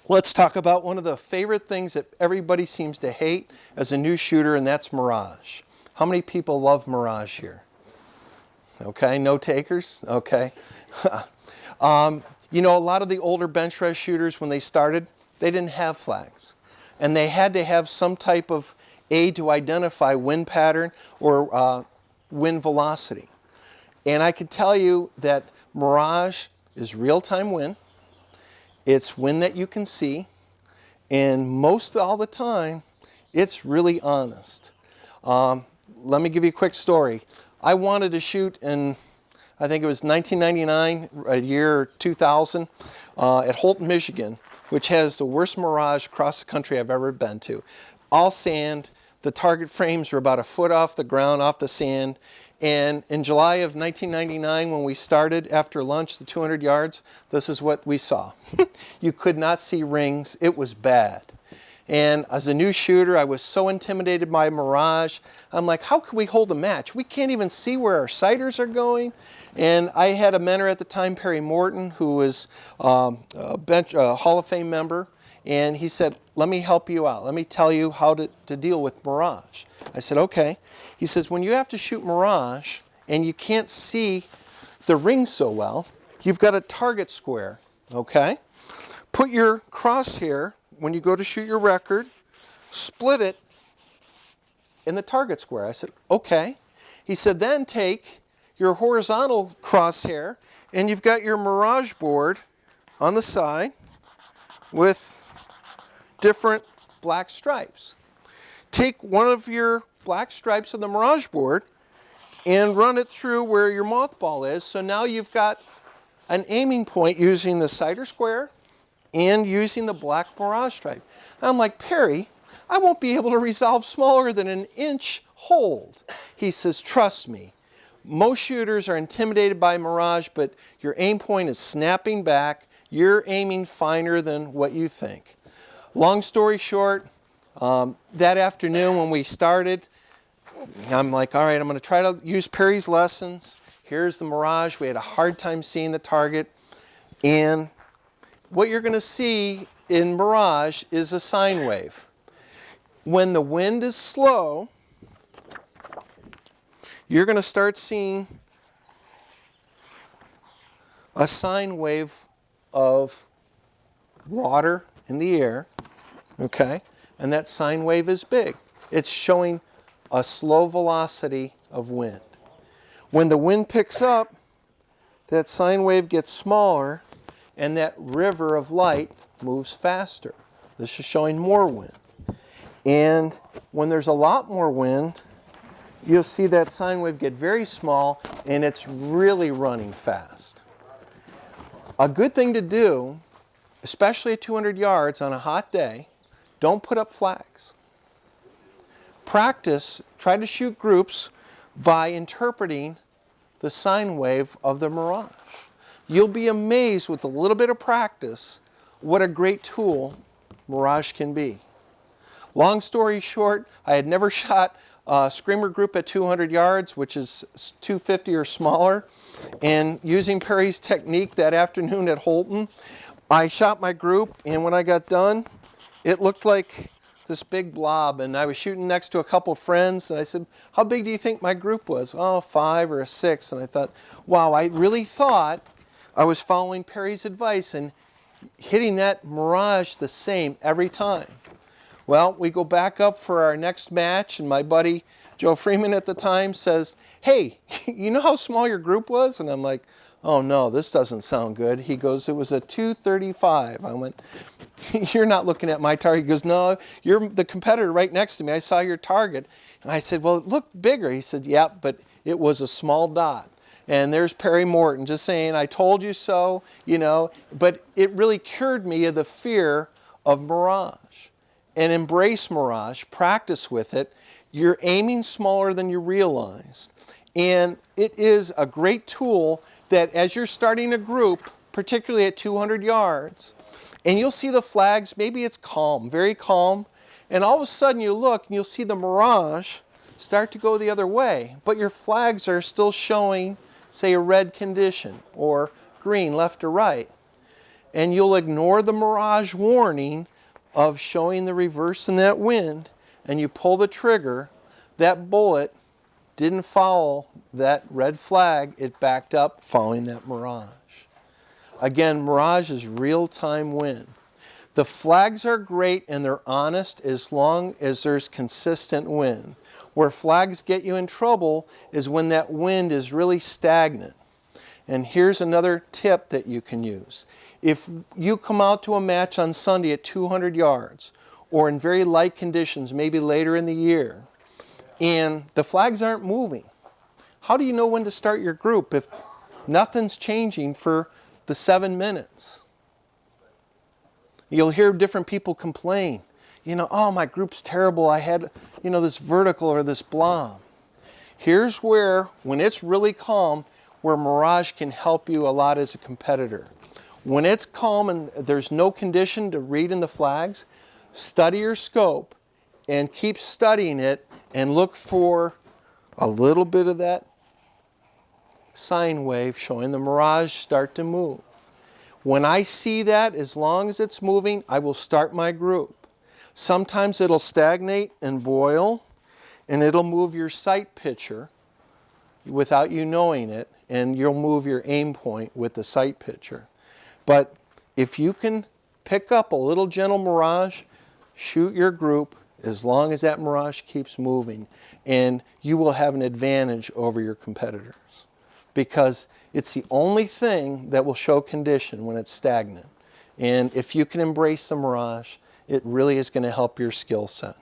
Let's talk about one of the favorite things that everybody seems to hate as a new shooter, and that's Mirage. How many people love Mirage here? Okay, no takers? Okay. You know, a lot of the older bench rest shooters, when they started, they didn't have flags. And they had to have some type of aid to identify wind pattern or wind velocity. And I can tell you that Mirage is real-time wind. It's wind that you can see. And most all the time, it's really honest. Let me give you a quick story. I wanted to shoot in, I think it was 1999, a year 2000, at Holton, Michigan, which has the worst Mirage across the country I've ever been to. All sand. The target frames were about a foot off the ground, off the sand. And in July of 1999, when we started after lunch, the 200 yards, this is what we saw. You could not see rings. It was bad. And as a new shooter, I was so intimidated by Mirage. I'm like, how can we hold a match? We can't even see where our sighters are going. And I had a mentor at the time, Perry Morton, who was a Hall of Fame member. And he said, let me help you out. Let me tell you how to deal with Mirage. I said, okay. He says, when you have to shoot Mirage and you can't see the ring so well, you've got a target square, okay? Put your crosshair, when you go to shoot your record, split it in the target square. I said, okay. He said, then take your horizontal crosshair and you've got your Mirage board on the side with different black stripes. Take one of your black stripes of the Mirage board and run it through where your mothball is. So now you've got an aiming point using the sighter square and using the black Mirage stripe. I'm like, Perry, I won't be able to resolve smaller than an inch hold. He says, trust me. Most shooters are intimidated by Mirage, but your aim point is snapping back. You're aiming finer than what you think. Long story short, that afternoon when we started, I'm like, all right, I'm going to try to use Perry's lessons. Here's the Mirage. We had a hard time seeing the target. And what you're going to see in Mirage is a sine wave. When the wind is slow, you're going to start seeing a sine wave of water in the air, okay? And that sine wave is big. It's showing a slow velocity of wind. When the wind picks up, that sine wave gets smaller and that river of light moves faster. This is showing more wind. And when there's a lot more wind, you'll see that sine wave get very small and it's really running fast. A good thing to do, especially at 200 yards on a hot day, don't put up flags. Practice, try to shoot groups by interpreting the sine wave of the Mirage. You'll be amazed with a little bit of practice what a great tool Mirage can be. Long story short, I had never shot a screamer group at 200 yards, which is 250 or smaller. And using Perry's technique that afternoon at Holton, I shot my group, and when I got done, it looked like this big blob, and I was shooting next to a couple friends, and I said, how big do you think my group was? Oh, 5 or 6. And I thought, wow, I really thought I was following Perry's advice and hitting that Mirage the same every time. Well, we go back up for our next match, and my buddy Joe Freeman at the time says, hey, you know how small your group was? And I'm like, oh no, this doesn't sound good. He goes, it was a 235. I went, you're not looking at my target. He goes, no, you're the competitor right next to me. I saw your target. And I said, well, it looked bigger. He said, yeah, but it was a small dot. And there's Perry Morton just saying, I told you so, you know, but it really cured me of the fear of Mirage. And embrace Mirage, practice with it. You're aiming smaller than you realize. And it is a great tool that as you're starting a group, particularly at 200 yards, and you'll see the flags, maybe it's calm, very calm, and all of a sudden you look and you'll see the Mirage start to go the other way, but your flags are still showing, say, a red condition or green left or right. and you'll ignore the mirage warning of showing the reverse in that wind, and you pull the trigger, that bullet didn't follow that red flag, it backed up following that mirage. Again, mirage is real-time wind. The flags are great and they're honest as long as there's consistent wind. Where flags get you in trouble is when that wind is really stagnant. And here's another tip that you can use. If you come out to a match on Sunday at 200 yards, or in very light conditions, maybe later in the year, and the flags aren't moving, how do you know when to start your group if nothing's changing for the 7 minutes? You'll hear different people complain. Oh, my group's terrible. I had, this vertical or this blob. Here's where, when it's really calm, where mirage can help you a lot as a competitor. When it's calm and there's no condition to read in the flags, study your scope and keep studying it and look for a little bit of that sine wave showing the mirage start to move. When I see that, as long as it's moving, I will start my group. Sometimes it'll stagnate and boil, and it'll move your sight picture without you knowing it, and you'll move your aim point with the sight picture. But if you can pick up a little gentle mirage, shoot your group as long as that mirage keeps moving, and you will have an advantage over your competitors, because it's the only thing that will show condition when it's stagnant. And if you can embrace the mirage, it really is going to help your skill set.